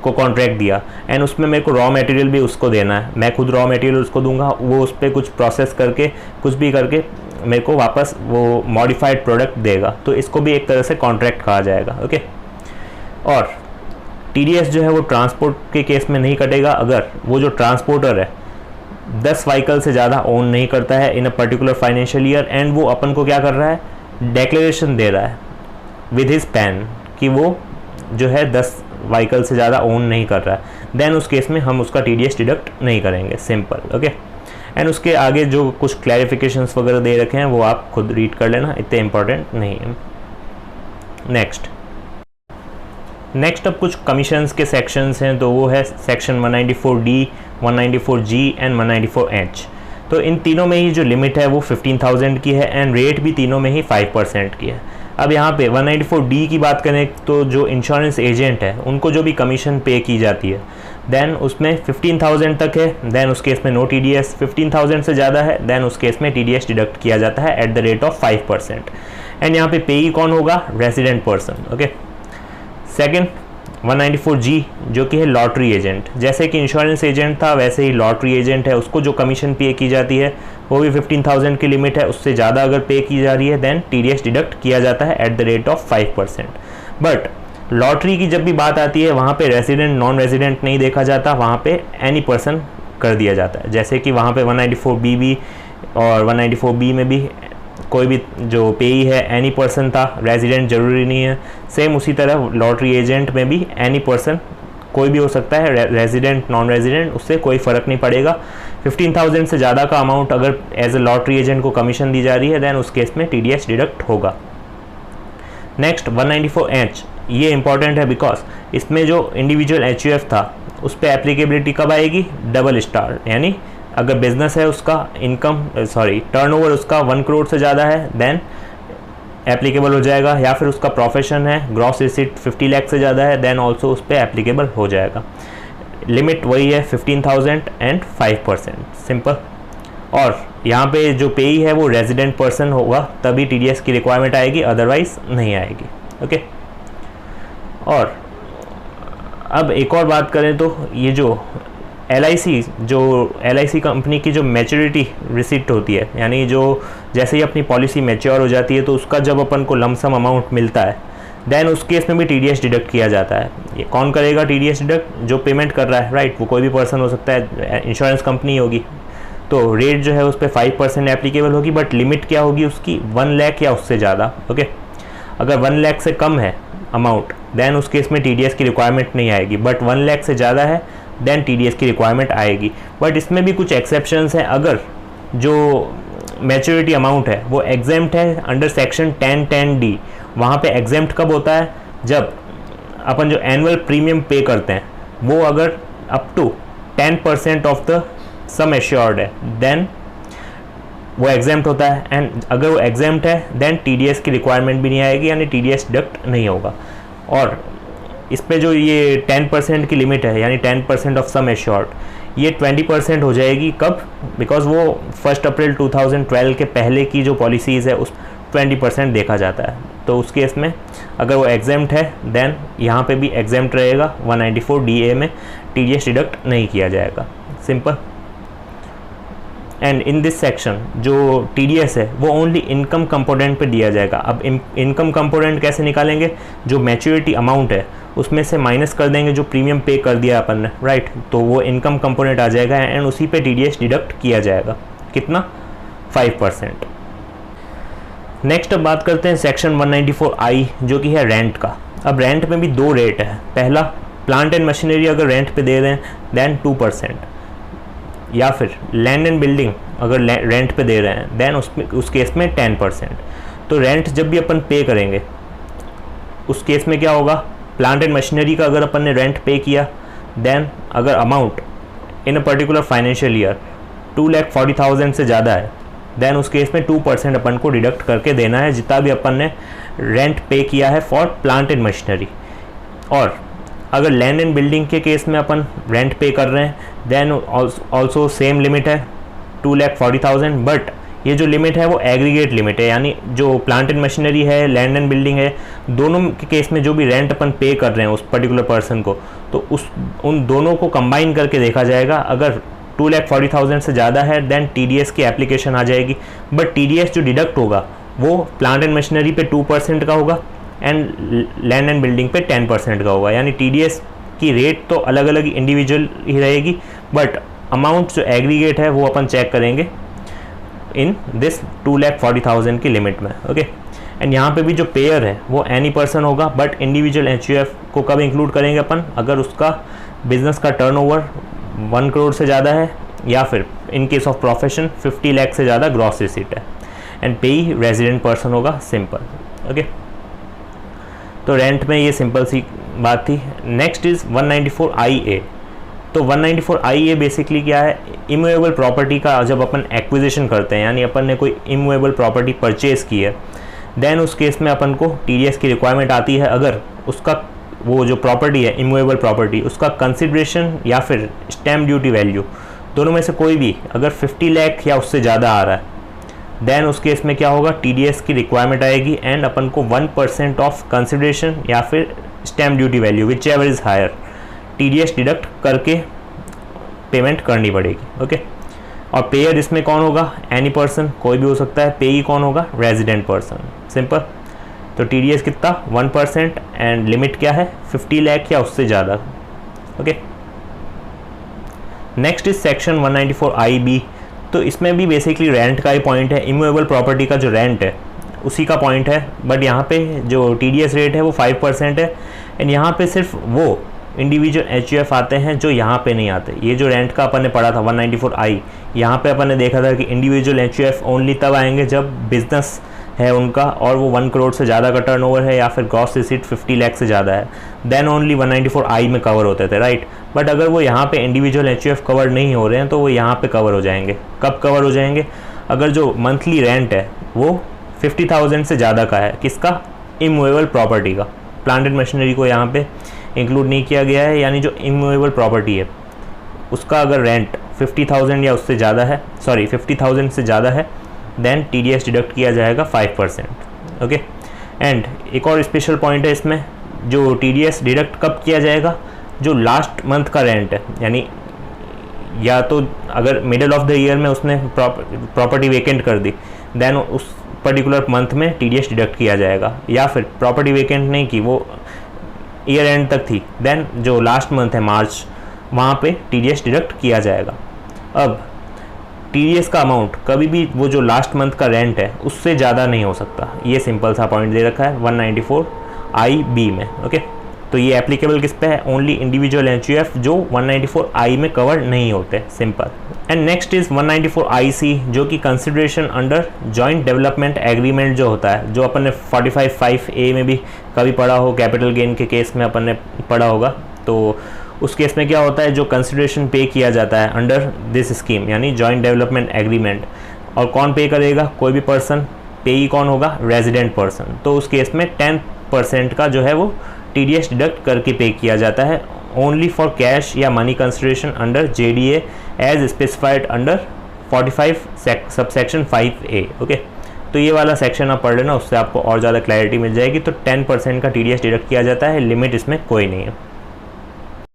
को कॉन्ट्रैक्ट दिया एंड उसमें मेरे को रॉ मटेरियल भी उसको देना है, मैं खुद रॉ मटेरियल उसको दूंगा, वो उस पर कुछ प्रोसेस करके कुछ भी करके मेरे को वापस वो मॉडिफाइड प्रोडक्ट देगा, तो इसको भी एक तरह से कॉन्ट्रैक्ट कहा जाएगा। ओके, और TDS जो है वो ट्रांसपोर्ट के केस में नहीं कटेगा अगर वो जो ट्रांसपोर्टर है 10 व्हीकल से ज़्यादा ओन नहीं करता है in a particular financial year, and वो अपन को क्या कर रहा है, डिक्लेरेशन दे रहा है विद हिज पैन कि वो जो है 10 व्हीकल से ज़्यादा ओन नहीं कर रहा है, देन उस केस में हम उसका TDS डिडक्ट नहीं करेंगे। सिंपल। ओके, एंड उसके आगे जो कुछ क्लैरिफिकेशंस वगैरह दे रखे हैं वो आप खुद रीड कर लेना, इतने इंपॉर्टेंट नहीं है। नेक्स्ट अब कुछ कमीशंस के सेक्शंस हैं, तो वो है section 194D, 194G and 194H। तो इन तीनों में ही जो लिमिट है वो 15,000 की है एंड रेट भी तीनों में ही 5% की है। अब यहाँ पे 194D की बात करें तो जो इंश्योरेंस एजेंट है उनको जो भी कमीशन पे की जाती है देन उसमें 15,000 तक है, देन उस केस में नो TDS। 15,000 से ज़्यादा है देन उस केस में TDS डिडक्ट किया जाता है eight the rate of 5%। And यहाँ पे पेई कौन होगा, resident person. Okay, second 194G जो कि है लॉटरी एजेंट। जैसे कि इंश्योरेंस एजेंट था वैसे ही लॉटरी एजेंट है, उसको जो कमीशन पे की जाती है वो भी 15,000 की लिमिट है, उससे ज़्यादा अगर पे की जा रही है देन TDS डिडक्ट किया जाता है eight the rate of 5%। But lottery की जब भी बात आती है वहाँ पे रेजिडेंट नॉन रेजिडेंट नहीं देखा जाता, वहाँ पे एनी पर्सन कर दिया जाता है। जैसे कि वहाँ पे 194B भी और 194B में भी कोई भी जो पेई है एनी पर्सन था, रेजिडेंट जरूरी नहीं है। सेम उसी तरह लॉटरी एजेंट में भी एनी पर्सन कोई भी हो सकता है, रेजिडेंट नॉन रेजिडेंट, उससे कोई फ़र्क नहीं पड़ेगा। 15,000 से ज़्यादा का अमाउंट अगर एज ए लॉटरी एजेंट को कमीशन दी जा रही है देन उस केस में TDS डिडक्ट होगा। नेक्स्ट 194H, ये इंपॉर्टेंट है बिकॉज इसमें जो इंडिविजुअल HUF था उस पर एप्लीकेबिलिटी कब आएगी, डबल स्टार, यानी अगर बिजनेस है उसका टर्नओवर उसका 1 करोड़ से ज़्यादा है देन एप्लीकेबल हो जाएगा, या फिर उसका प्रोफेशन है ग्रॉस रिसीट 50 लाख से ज़्यादा है देन ऑल्सो उस पर एप्लीकेबल हो जाएगा। लिमिट वही है 15,000 एंड 5%। सिंपल। और यहाँ पे जो पेई है वो रेजिडेंट पर्सन होगा तभी TDS की रिक्वायरमेंट आएगी, अदरवाइज नहीं आएगी। ओके, और अब एक और बात करें तो ये जो LIC कंपनी की जो मैच्योरिटी रिसीट होती है, यानी जो जैसे ही अपनी पॉलिसी मैच्योर हो जाती है तो उसका जब अपन को लमसम अमाउंट मिलता है देन उस केस में भी TDS डिडक्ट किया जाता है। ये कौन करेगा TDS डिडक्ट, जो पेमेंट कर रहा है, राइट, वो कोई भी पर्सन हो सकता है, इंश्योरेंस कंपनी होगी। तो रेट जो है उस पर 5% एप्लीकेबल होगी, बट लिमिट क्या होगी उसकी, 1 लाख या उससे ज़्यादा। ओके, अगर 1 लाख से कम है अमाउंट देन उस केस में TDS की रिक्वायरमेंट नहीं आएगी, बट 1 लाख से ज़्यादा है देन TDS की रिक्वायरमेंट आएगी। बट इसमें भी कुछ एक्सेप्शंस हैं, अगर जो मैच्योरिटी अमाउंट है वो एग्जेम्प्ट है अंडर सेक्शन 1010D। वहाँ पे एग्जेम्प्ट कब होता है, जब अपन जो एनुअल प्रीमियम पे करते हैं वो अगर up to 10% of the sum assured है देन वो एग्जाम्प्ट होता है, एंड अगर वो एग्जाम्प्ट है देन टीडीएस की रिक्वायरमेंट भी नहीं आएगी, यानी टीडीएस डिडक्ट नहीं होगा। और इस पे जो ये 10% की लिमिट है यानी 10% ऑफ सम एश्योर्ड, ये 20% हो जाएगी कब, बिकॉज वो 1 अप्रैल 2012 के पहले की जो पॉलिसीज़ है उस 20% देखा जाता है। तो उस केस में अगर वो एग्जाम्प्ट है देन यहाँ पे भी एग्जाम्प्ट रहेगा, 194 DA में टीडीएस डिडक्ट नहीं किया जाएगा, simple. And in this section जो टीडीएस है वो ओनली इनकम कंपोनेंट पे दिया जाएगा। अब इनकम कंपोनेंट कैसे निकालेंगे, जो मैच्योरिटी अमाउंट है उसमें से माइनस कर देंगे जो प्रीमियम पे कर दिया अपन ने, राइट, तो वो इनकम कंपोनेंट आ जाएगा एंड उसी पे टीडीएस डिडक्ट किया जाएगा, कितना, 5%। नेक्स्ट अब बात करते हैं सेक्शन 194I जो कि है रेंट का। अब रेंट में भी 2 रेट है, पहला प्लांट एंड मशीनरी अगर रेंट पे दे रहे हैं देन 2%, या फिर लैंड एंड बिल्डिंग अगर रेंट पे दे रहे हैं देन उस केस में 10%। तो रेंट जब भी अपन पे करेंगे उस केस में क्या होगा, प्लांट एंड मशीनरी का अगर अपन ने रेंट पे किया देन अगर amount in a particular financial year 2,40,000 से ज़्यादा है देन उस केस में 2% अपन को डिडक्ट करके देना है जितना भी अपन ने रेंट पे किया है फॉर प्लांट एंड मशीनरी। और अगर लैंड एंड बिल्डिंग के केस में अपन रेंट पे कर रहे हैं देन ऑल्सो सेम लिमिट है 2,40,000, बट ये जो लिमिट है वो एग्रीगेट लिमिट है, यानी जो प्लांट एंड मशीनरी है, लैंड एंड बिल्डिंग है, दोनों के केस में जो भी रेंट अपन पे कर रहे हैं उस पर्टिकुलर पर्सन को, तो उन दोनों को कंबाइन करके देखा जाएगा। अगर 2,40,000 से ज़्यादा है देन टीडीएस की एप्लीकेशन आ जाएगी, बट टीडीएस जो डिडक्ट होगा वो प्लांट एंड मशीनरी पे 2% का होगा एंड लैंड एंड बिल्डिंग पे 10% का होगा, यानी टीडीएस की रेट तो अलग अलग इंडिविजुअल ही रहेगी, बट अमाउंट जो एग्रीगेट है वो अपन चेक करेंगे इन दिस 2,40,000 की लिमिट में, ओके। एंड यहाँ पे भी जो पेयर है वो एनी पर्सन होगा, बट इंडिविजुअल एचयूएफ को कब इंक्लूड करेंगे अपन, अगर उसका बिजनेस का टर्नओवर 1 करोड़ से ज़्यादा है, या फिर इन केस ऑफ प्रोफेशन 50 लाख से ज़्यादा ग्रॉस रिसीट है, एंड पेई रेजिडेंट पर्सन होगा, सिंपल, ओके। तो रेंट में ये सिंपल सी बात थी। Next is 194IA। तो 194IA बेसिकली क्या है, इमूवेबल प्रॉपर्टी का जब अपन एक्विजिशन करते हैं, यानी अपन ने कोई इमूवेबल प्रॉपर्टी परचेज़ की है देन उस केस में अपन को टीडीएस की रिक्वायरमेंट आती है अगर उसका वो जो प्रॉपर्टी है इमूवेबल प्रॉपर्टी उसका कंसिडरेशन या फिर स्टैम्प ड्यूटी वैल्यू दोनों में से कोई भी अगर 50 लाख या उससे ज़्यादा आ रहा है देन उस केस में क्या होगा, टीडीएस की रिक्वायरमेंट आएगी एंड अपन को 1% ऑफ कंसिडरेशन या फिर stamp duty value whichever is higher TDS deduct करके पेमेंट करनी पड़ेगी, ओके। और पेयर इसमें कौन होगा, एनी पर्सन, कोई भी हो सकता है। पेई कौन होगा, रेजिडेंट पर्सन, सिंपल। तो टीडीएस कितना, 1% एंड लिमिट क्या है 50 लाख या उससे ज़्यादा, okay. Next is section 194IB। तो इसमें भी बेसिकली रेंट का ही पॉइंट है, इमूवेबल प्रॉपर्टी का जो रेंट है उसी का पॉइंट है, बट यहाँ पे जो टीडीएस रेट है वो 5% है एंड यहाँ पे सिर्फ वो इंडिविजुअल एचयूएफ आते हैं जो यहाँ पे नहीं आते। ये जो रेंट का अपन ने पढ़ा था 194I, यहाँ पे अपन ने देखा था कि इंडिविजुअल एचयूएफ ओनली तब आएंगे जब बिजनेस है उनका और वो 1 करोड़ से ज़्यादा का टर्नओवर है या फिर ग्रॉस रिसीट 50 लाख से ज़्यादा है, देन ओनली 194I में कवर होते थे, राइट। बट अगर वो यहाँ पे इंडिविजुअल एचयूएफ कवर नहीं हो रहे हैं तो वो यहाँ पे कवर हो जाएंगे। कब कवर हो जाएंगे, अगर जो मंथली रेंट है वो 50,000 से ज़्यादा का है, किसका, इमूवेबल प्रॉपर्टी का। प्लांट एंड मशीनरी को यहाँ पे इंक्लूड नहीं किया गया है, यानी जो इमूवेबल प्रॉपर्टी है उसका अगर रेंट 50,000 या उससे ज़्यादा है, सॉरी 50,000 से ज़्यादा है देन टीडीएस डिडक्ट किया जाएगा 5%, ओके। एंड एक और स्पेशल पॉइंट है इसमें, जो टीडीएस डिडक्ट कब किया जाएगा, जो लास्ट मंथ का रेंट है, यानी या तो अगर मिडल ऑफ द ईयर में उसने प्रॉपर्टी वेकेंट कर दी देन उस पर्टिकुलर मंथ में टीडीएस डिडक्ट किया जाएगा, या फिर प्रॉपर्टी वेकेंट नहीं की, वो ईयर एंड तक थी, देन जो लास्ट मंथ है मार्च वहाँ पे टीडीएस डिडक्ट किया जाएगा। अब टीडीएस का अमाउंट कभी भी वो जो लास्ट मंथ का रेंट है उससे ज़्यादा नहीं हो सकता, ये सिंपल सा पॉइंट दे रखा है 194IB में, ओके। तो ये एप्लीकेबल किस पे है, ओनली इंडिविजुअल एचयूएफ जो 194I में कवर नहीं होते, simple. And next is 194IC जो कि consideration under joint development agreement जो होता है, जो अपन ने 45(5)A में भी कभी पढ़ा हो, कैपिटल गेन के केस में अपन ने पढ़ा होगा। तो उस केस में क्या होता है, जो कंसिडरेशन पे किया जाता है अंडर दिस स्कीम यानी जॉइंट डेवलपमेंट एग्रीमेंट, और कौन पे करेगा, कोई भी पर्सन, पेई कौन होगा, रेजिडेंट पर्सन। तो उस केस में 10% का जो है वो TDS डिडक्ट करके पे किया जाता है, ओनली फॉर कैश या money consideration under JDA as specified under 45 subsection 5A। Okay, तो ये वाला सेक्शन आप पढ़ लेना, उससे आपको और ज़्यादा क्लैरिटी मिल जाएगी। तो 10% का TDS डिडक्ट किया जाता है, लिमिट इसमें कोई नहीं है।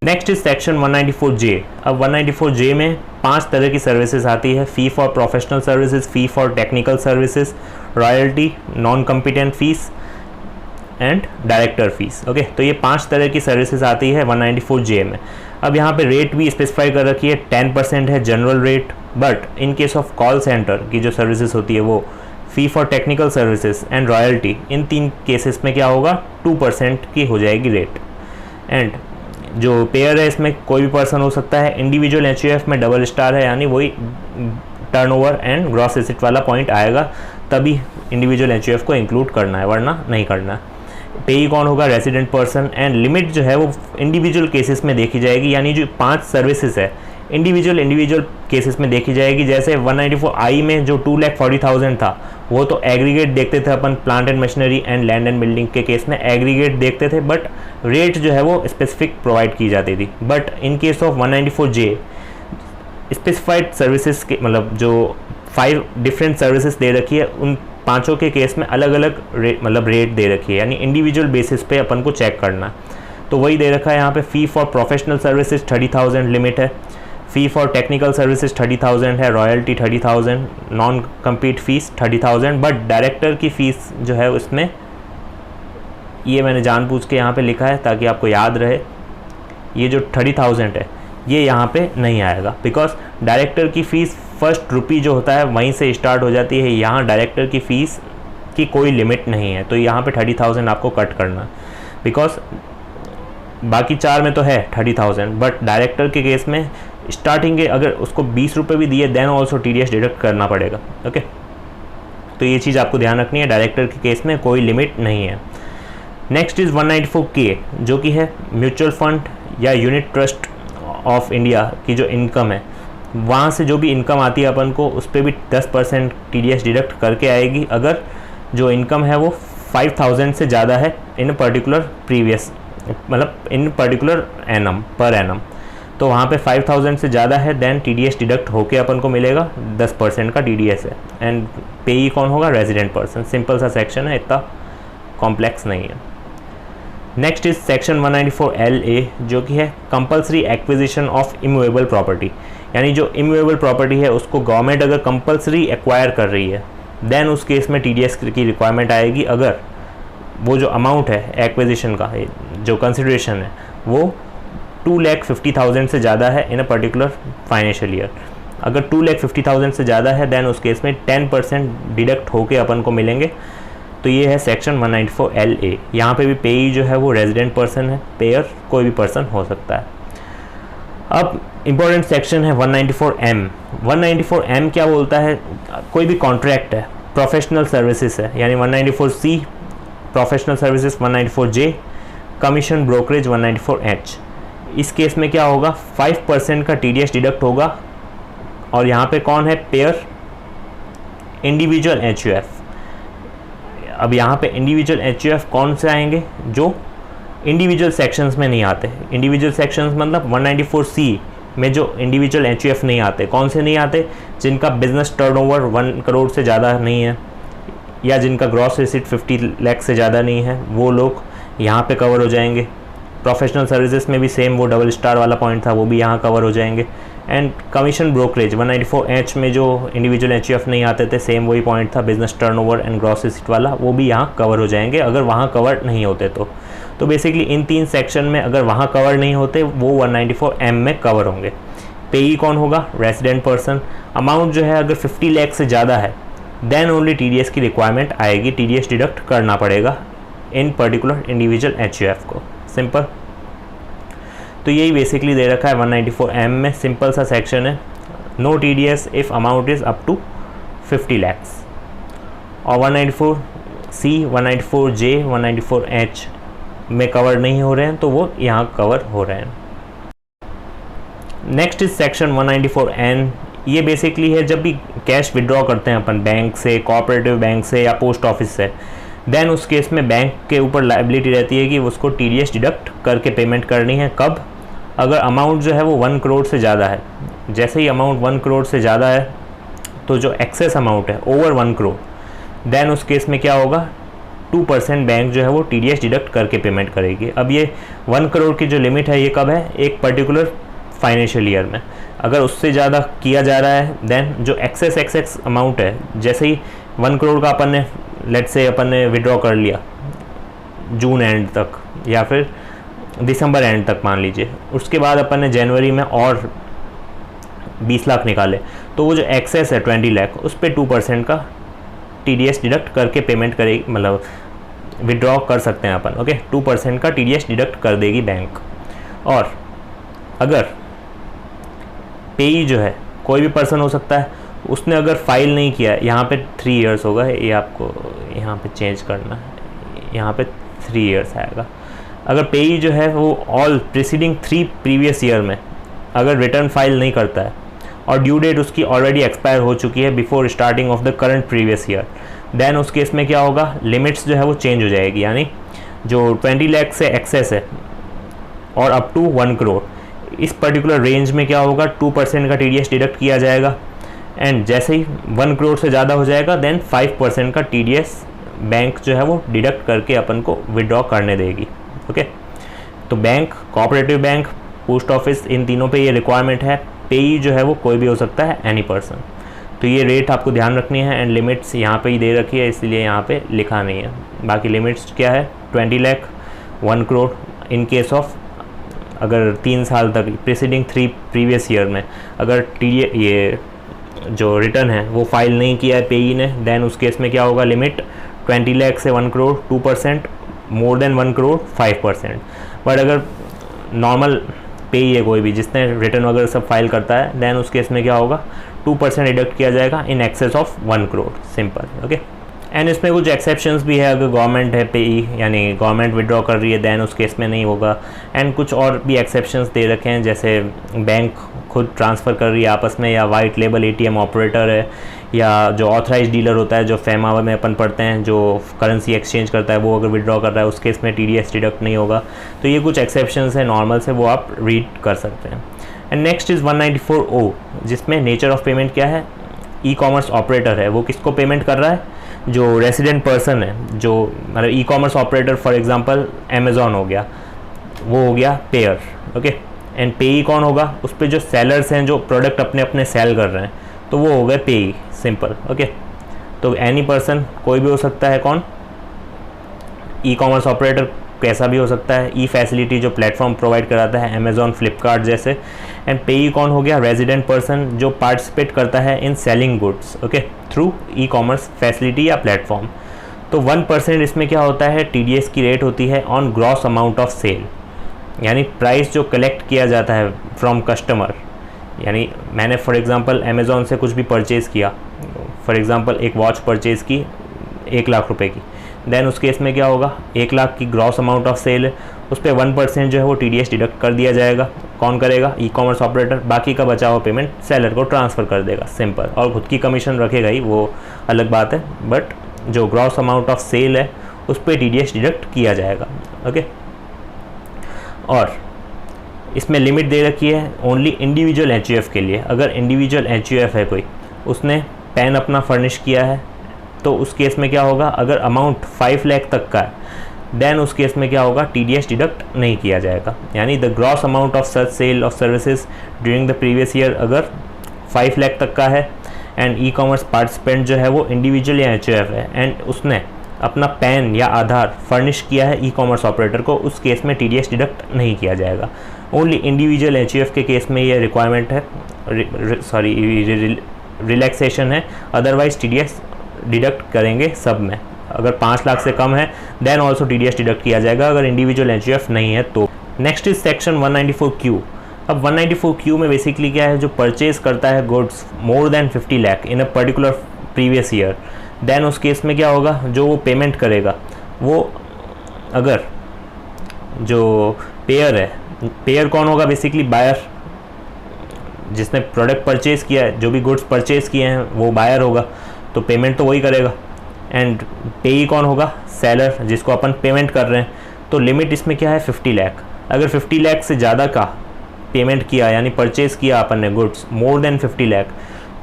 Next is section 194J। अब 194J में 5 तरह की सर्विसेज आती है, फ़ी for professional services, fee for technical services, royalty, non competent fees and director fees. Okay, तो ये 5 तरह की सर्विसेज आती है 194J में। अब यहाँ पे रेट भी स्पेसिफाई कर रखी है, 10% है general rate, but in case of call centre की जो सर्विसेज होती है वो फ़ी for technical services and royalty, in 3 cases में क्या होगा, 2% की हो जाएगी रेट। एंड जो पेयर है इसमें कोई भी पर्सन हो सकता है। इंडिविजुअल HUF में डबल स्टार है, यानी वही टर्नओवर एंड ग्रॉस एसेट वाला पॉइंट आएगा, तभी इंडिविजुअल HUF को इंक्लूड करना है, वरना नहीं करना है। पेई कौन होगा, रेजिडेंट पर्सन। एंड लिमिट जो है वो इंडिविजुअल केसेस में देखी जाएगी, यानी जो 5 सर्विसेज है इंडिविजुअल केसेस में देखी जाएगी। जैसे 194I में जो 2,40,000 था वो तो एग्रीगेट देखते थे अपन, plant and machinery and land and building के केस में एग्रीगेट देखते थे, बट रेट जो है वो स्पेसिफिक प्रोवाइड की जाती थी। But in case of 194J specified services के मतलब जो 5 डिफरेंट सर्विसेज दे रखी है, उन 5 के केस में अलग अलग रेट दे रखी है, यानी इंडिविजुअल बेसिस पे अपन को चेक करना। तो वही दे रखा है यहाँ पे, फ़ी फॉर प्रोफेशनल सर्विसेज 30,000 लिमिट है, फ़ी फॉर टेक्निकल सर्विसेज 30,000 है, royalty 30,000, non compete fees 30,000। But director की फ़ीस जो है उसमें, ये मैंने जानबूझ के यहाँ पे लिखा है ताकि आपको याद रहे, ये जो 30,000 है ये यहाँ पे नहीं आएगा, बिकॉज डायरेक्टर की फ़ीस फर्स्ट रुपी जो होता है वहीं से स्टार्ट हो जाती है। यहाँ डायरेक्टर की फ़ीस की कोई लिमिट नहीं है, तो यहाँ पे 30,000 आपको कट करना, बिकॉज बाकी 4 में तो है 30,000, बट डायरेक्टर के केस में स्टार्टिंग के अगर उसको 20 रुपये भी दिए देन ऑल्सो TDS डिडक्ट करना पड़ेगा। ओके, तो ये चीज़ आपको ध्यान रखनी है, डायरेक्टर के केस में कोई लिमिट नहीं है। नेक्स्ट इज़ 194K, जो कि है म्यूचुअल फंड या यूनिट ट्रस्ट ऑफ इंडिया की जो इनकम है, वहाँ से जो भी इनकम आती है अपन को, उस पर भी 10% TDS डिडक्ट करके आएगी, अगर जो इनकम है वो 5,000 से ज़्यादा है इन पर्टिकुलर प्रीवियस, मतलब इन पर्टिकुलर एनम पर एनम। तो वहाँ पे 5,000 से ज़्यादा है, देन TDS डिडक्ट होके अपन को मिलेगा, 10% का TDS है। एंड पेई कौन होगा, रेजिडेंट पर्सन। सिंपल सा सेक्शन है, इतना कॉम्प्लेक्स नहीं है। नेक्स्ट इज सेक्शन 194LA, जो कि है compulsory acquisition of immovable property, यानी जो इमूवेबल प्रॉपर्टी है उसको गवर्नमेंट अगर कंपल्सरी एक्वायर कर रही है, देन उस केस में TDS की रिक्वायरमेंट आएगी, अगर वो जो अमाउंट है एक्विजिशन का है, जो कंसिडरेशन है, वो 2,50,000 से ज़्यादा है in a particular financial year. अगर 2,50,000 से ज़्यादा है देन उस केस में 10% डिडक्ट होके अपन को मिलेंगे। तो ये है सेक्शन 194LA। यहाँ पे भी पेई जो है वो रेजिडेंट पर्सन है, पेयर कोई भी पर्सन हो सकता है। अब इम्पोर्टेंट सेक्शन है 194M। 194M क्या बोलता है, कोई भी कॉन्ट्रैक्ट है, प्रोफेशनल सर्विसेज है, यानी 194C professional services, 194J commission brokerage, 194H। इस केस में क्या होगा, 5% का TDS डिडक्ट होगा, और यहाँ पे कौन है, पेयर, इंडिविजुअल HUF। अब यहाँ पे इंडिविजुअल HUF कौन से आएंगे, जो इंडिविजुअल सेक्शंस में नहीं आते। इंडिविजुअल सेक्शंस मतलब 194C में जो इंडिविजुअल HUF नहीं आते, कौन से नहीं आते, जिनका बिजनेस टर्नओवर 1 करोड़ से ज़्यादा नहीं है, या जिनका ग्रॉस रिसीट 50 लाख से ज़्यादा नहीं है, वो लोग यहाँ पे कवर हो जाएंगे। प्रोफेशनल सर्विसेज में भी सेम वो डबल स्टार वाला पॉइंट था, वो भी यहाँ कवर हो जाएंगे। एंड कमीशन ब्रोकरेज 194H में जो इंडिविजुअल HUF नहीं आते थे, सेम वही पॉइंट था, business turnover and gross receipt वाला, वो भी यहाँ कवर हो जाएंगे अगर वहाँ कवर नहीं होते तो बेसिकली इन 3 सेक्शन में अगर वहाँ कवर नहीं होते वो 194M में कवर होंगे। पेई कौन होगा, रेजिडेंट पर्सन। अमाउंट जो है अगर 50 लाख से ज़्यादा है देन ओनली TDS की रिक्वायरमेंट आएगी, TDS डिडक्ट करना पड़ेगा इन पर्टिकुलर इंडिविजुअल HUF को। सिंपल। तो यही बेसिकली दे रखा है 194M में, सिंपल सा सेक्शन है, no TDS if amount is up to 50 lakhs। और C, 194J, 194H में कवर नहीं हो रहे हैं, तो वो यहाँ कवर हो रहे हैं। Next is section 194N। ये बेसिकली है जब भी कैश विड्रॉ करते हैं अपन बैंक से, कोऑपरेटिव बैंक से या पोस्ट ऑफिस से, देन उस केस में बैंक के ऊपर लायबिलिटी रहती है कि उसको TDS डिडक्ट करके पेमेंट करनी है। कब? अगर अमाउंट जो है वो 1 करोड़ से ज़्यादा है। जैसे ही अमाउंट 1 करोड़ से ज़्यादा है तो जो एक्सेस अमाउंट है ओवर 1 करोड़, देन उस केस में क्या होगा, 2% बैंक जो है वो TDS डिडक्ट करके पेमेंट करेगी। अब ये 1 करोड़ की जो लिमिट है ये कब है, एक पर्टिकुलर फाइनेंशियल ईयर में। अगर उससे ज़्यादा किया जा रहा है देन जो एक्सेस अमाउंट है, जैसे ही 1 करोड़ का अपन ने लेट्स से अपन ने विड्रॉ कर लिया जून एंड तक या फिर दिसंबर एंड तक मान लीजिए, उसके बाद अपन ने जनवरी में और 20 लाख निकाले, तो वो जो एक्सेस है 20 लाख उस पर 2% का TDS डिडक्ट करके पेमेंट करेगी, मतलब विड्रॉ कर सकते हैं अपन। ओके, 2% का TDS डिडक्ट कर देगी बैंक। और अगर पेई जो है कोई भी पर्सन हो सकता है, उसने अगर फाइल नहीं किया है, यहाँ पे 3 इयर्स होगा, ये आपको यहाँ पे चेंज करना है, यहाँ पे 3 इयर्स आएगा। अगर पेई जो है वो ऑल प्रीसीडिंग 3 प्रीवियस ईयर में अगर रिटर्न फाइल नहीं करता है और ड्यू डेट उसकी ऑलरेडी एक्सपायर हो चुकी है before starting of the current previous year, then उस केस में क्या होगा, लिमिट्स जो है वो चेंज हो जाएगी। यानी जो 20 लाख से एक्सेस है और अप टू 1 करोड़, इस पर्टिकुलर रेंज में क्या होगा, 2% का TDS डिडक्ट किया जाएगा। एंड जैसे ही 1 करोड़ से ज़्यादा हो जाएगा देन 5% का TDS बैंक जो है वो डिडक्ट करके अपन को विड्रॉ करने देगी। ओके, तो bank, cooperative bank, post office, इन तीनों पे ये रिक्वायरमेंट है। पेई जो है वो कोई भी हो सकता है, एनी पर्सन। तो ये रेट आपको ध्यान रखनी है एंड लिमिट्स यहाँ पे ही दे रखी है, इसलिए यहाँ पे लिखा नहीं है। बाकी लिमिट्स क्या है, 20 लाख, 1 करोड़ इन केस ऑफ अगर 3 साल तक प्रीसीडिंग 3 प्रीवियस ईयर में अगर ये जो रिटर्न है वो फाइल नहीं किया है पेई ने, देन उस केस में क्या होगा, लिमिट 20 लाख से 1 crore 2%, more than 1 crore 5%। But अगर नॉर्मल पेई है कोई भी जिसने रिटर्न वगैरह सब फाइल करता है, देन उस केस में क्या होगा, 2% डिडक्ट किया जाएगा इन excess of 1 crore, simple. Okay, and इसमें कुछ एक्सेप्शंस भी है। अगर गवर्नमेंट है पेई, यानी गवर्नमेंट विड्रॉ कर रही है, देन उस केस में नहीं होगा। एंड कुछ और भी एक्सेप्शंस दे रखे हैं, जैसे बैंक खुद ट्रांसफ़र कर रही है आपस में, या वाइट लेबल ATM ऑपरेटर है, या जो ऑथराइज डीलर होता है, जो FEMA में अपन पढ़ते हैं, जो करेंसी एक्सचेंज करता है, वो अगर विड्रॉ कर रहा है उस केस में TDS डिडक्ट नहीं होगा। तो ये कुछ एक्सेप्शंस हैं नॉर्मल से, वो आप रीड कर सकते हैं। एंड नेक्स्ट इज़ 194O, जिसमें नेचर ऑफ पेमेंट क्या है, ई-कॉमर्स ऑपरेटर है, वो किसको पेमेंट कर रहा है, जो रेसिडेंट पर्सन है, जो मतलब e-commerce operator for example Amazon हो गया, वो हो गया पेयर। ओके, एंड पेई कौन होगा, उस पर जो सेलर्स हैं जो प्रोडक्ट अपने अपने सेल कर रहे हैं, तो वो हो गए पेई, सिंपल। ओके, तो एनी पर्सन कोई भी हो सकता है, कौन, ई-कॉमर्स ऑपरेटर कैसा भी हो सकता है, ई फैसिलिटी जो प्लेटफॉर्म प्रोवाइड कराता है अमेज़ॉन, फ्लिपकार्ट जैसे। एंड पेई कौन हो गया, रेजिडेंट पर्सन जो पार्टिसिपेट करता है in selling goods, okay, through e-commerce facility या प्लेटफॉर्म। तो 1% इसमें क्या होता है, TDS की रेट होती है on gross amount of sale, यानी प्राइस जो कलेक्ट किया जाता है फ्रॉम कस्टमर। यानी मैंने फॉर एग्जांपल अमेज़ॉन से कुछ भी परचेज़ किया, फॉर एग्जांपल एक वॉच परचेज़ की 1 लाख रुपए की, देन उस केस में क्या होगा, 1 लाख की ग्रॉस अमाउंट ऑफ सेल है, उस पर 1% जो है वो TDS डिडक्ट कर दिया जाएगा। कौन करेगा, ई-कॉमर्स ऑपरेटर। बाकी का बचा हुआ पेमेंट सेलर को ट्रांसफ़र कर देगा, सिंपल। और खुद की कमीशन रखेगा ही, वो अलग बात है, बट जो ग्रॉस अमाउंट ऑफ सेल है उस पर TDS डिडक्ट किया जाएगा। ओके, और इसमें लिमिट दे रखी है ओनली इंडिविजुअल HUF के लिए। अगर इंडिविजुअल HUF है कोई, उसने पैन अपना फर्निश किया है, तो उस केस में क्या होगा, अगर अमाउंट 5 लाख तक का है, देन उस केस में क्या होगा, TDS डिडक्ट नहीं किया जाएगा। यानी the gross amount of such sale of services during the previous year अगर 5 लाख तक का है, एंड ई-कॉमर्स पार्टिसिपेंट जो है वो इंडिविजुअल या HUF है, एंड उसने अपना पैन या आधार फर्निश किया है ई-कॉमर्स ऑपरेटर को, उस केस में TDS डिडक्ट नहीं किया जाएगा। ओनली इंडिविजुअल HUF के केस में ये रिक्वायरमेंट है, रिलैक्सेशन है, अदरवाइज TDS डिडक्ट करेंगे सब में। अगर 5 लाख से कम है देन ऑल्सो TDS डिडक्ट किया जाएगा, अगर इंडिविजुअल HUF नहीं है तो। Next is section 194Q। अब 194Q में बेसिकली क्या है, जो परचेज करता है goods more than 50 lakh in a particular previous year, then उस केस में क्या होगा, जो वो पेमेंट करेगा वो, अगर जो पेयर है, पेयर कौन होगा, बेसिकली बायर, जिसने प्रोडक्ट परचेज किया है, जो भी गुड्स परचेज किए हैं वो बायर होगा, तो पेमेंट तो वही करेगा। एंड पेई कौन होगा, सेलर, जिसको अपन पेमेंट कर रहे हैं। तो लिमिट इसमें क्या है, 50 लाख। अगर 50 लाख से ज़्यादा का पेमेंट किया, यानी परचेज किया अपन ने गुड्स मोर देन 50 लाख,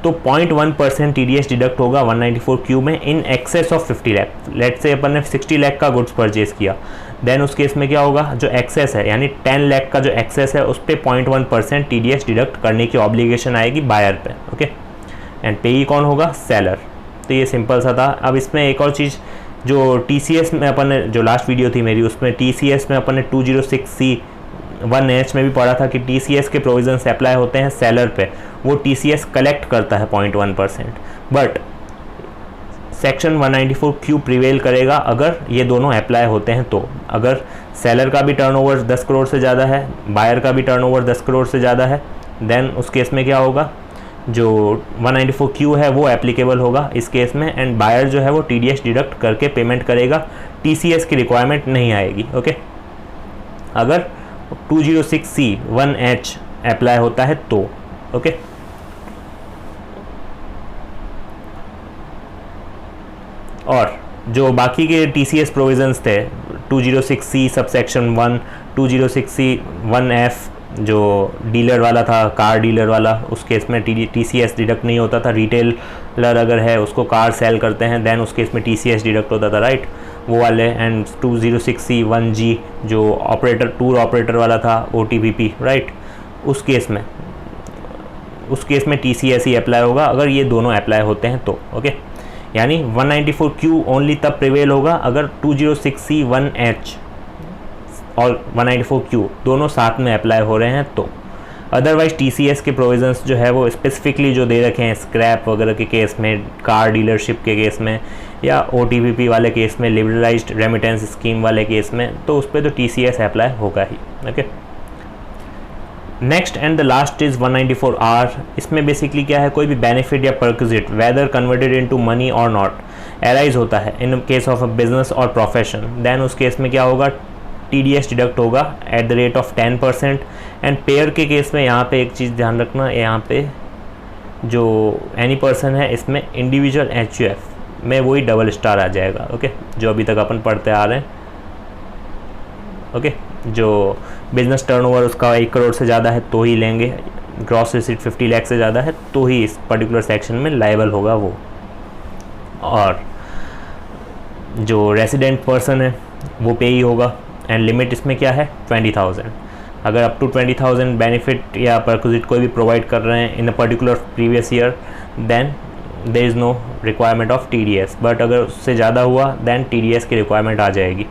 तो 0.1% TDS डिडक्ट होगा 194Q में in excess of 50 lakh. Let say अपन ने 60 लाख का गुड्स परचेज किया, देन उस केस में क्या होगा, जो एक्सेस है यानी 10 लाख का जो एक्सेस है उस पर 0.1% TDS डिडक्ट करने की ऑब्लिगेशन आएगी बायर पे। ओके, एंड पेई कौन होगा, सेलर। तो ये सिंपल सा था। अब इसमें एक और चीज़, जो TCS में अपन ने, जो लास्ट वीडियो थी मेरी, उसमें TCS में अपन ने 206C1H में भी पढ़ा था कि TCS के प्रोविजंस अप्लाई होते हैं सेलर पे, वो TCS कलेक्ट करता है 0.1%, बट सेक्शन 194Q प्रिवेल करेगा अगर ये दोनों अप्लाई होते हैं। तो अगर सेलर का भी टर्नओवर 10 करोड़ से ज़्यादा है, बायर का भी टर्नओवर 10 करोड़ से ज़्यादा है, देन उस केस में क्या होगा, जो 194Q है वो एप्लीकेबल होगा इस केस में, एंड बायर जो है वो TDS डिडक्ट करके पेमेंट करेगा, TCS की रिक्वायरमेंट नहीं आएगी। ओके, अगर 206C1H अप्लाई होता है तो। ओके, और जो बाकी के TCS प्रोविजंस थे, 206C सबसेक्शन 1, 206C1F जो डीलर वाला था, कार डीलर वाला, उस केस में TCS डिडक्ट नहीं होता था। रिटेलर अगर है, उसको कार सेल करते हैं, देन उस केस में TCS डिडक्ट होता था, राइट, वो वाले। एंड 206C1G जो ऑपरेटर, टूर ऑपरेटर वाला था, OTPP, राइट, उस केस में TCS ही अप्लाई होगा अगर ये दोनों अप्लाई होते हैं तो। ओके, यानी 194Q ओनली तब प्रिवेल होगा अगर 206C1H और 194Q दोनों साथ में अप्लाई हो रहे हैं तो। अदरवाइज TCS के प्रोविजंस जो है वो स्पेसिफिकली जो दे रखे हैं स्क्रैप वगैरह के केस में, कार डीलरशिप के केस में, या OTPP वाले केस में, लिबरलाइज्ड रेमिटेंस स्कीम वाले केस में, तो उस पर तो TCS अप्लाई होगा ही। Okay, next and the last is 194R। इसमें बेसिकली क्या है, कोई भी बेनिफिट या perquisite whether converted into money और नॉट एराइज होता है in case of a business और प्रोफेशन, देन उस केस में क्या होगा, TDS डिडक्ट होगा at the rate of 10%। And payer के केस में यहाँ पे एक चीज़ ध्यान रखना, यहाँ पे जो एनी पर्सन है इसमें इंडिविजुअल HUF में वही डबल स्टार आ जाएगा। ओके, जो अभी तक अपन पढ़ते आ रहे हैं। ओके, जो बिजनेस टर्नओवर उसका 1 करोड़ से ज़्यादा है तो ही लेंगे, ग्रॉस रिसीट 50 लाख से ज़्यादा है तो ही इस पर्टिकुलर सेक्शन में लायबल होगा वो। और जो रेसिडेंट पर्सन है वो पे ही होगा, एंड लिमिट इसमें क्या है, 20,000। अगर अप टू 20,000 बेनिफिट या परक्विजिट कोई भी प्रोवाइड कर रहे हैं in a particular previous year, then there is no requirement of TDS, but अगर उससे ज़्यादा हुआ देन TDS की रिक्वायरमेंट आ जाएगी।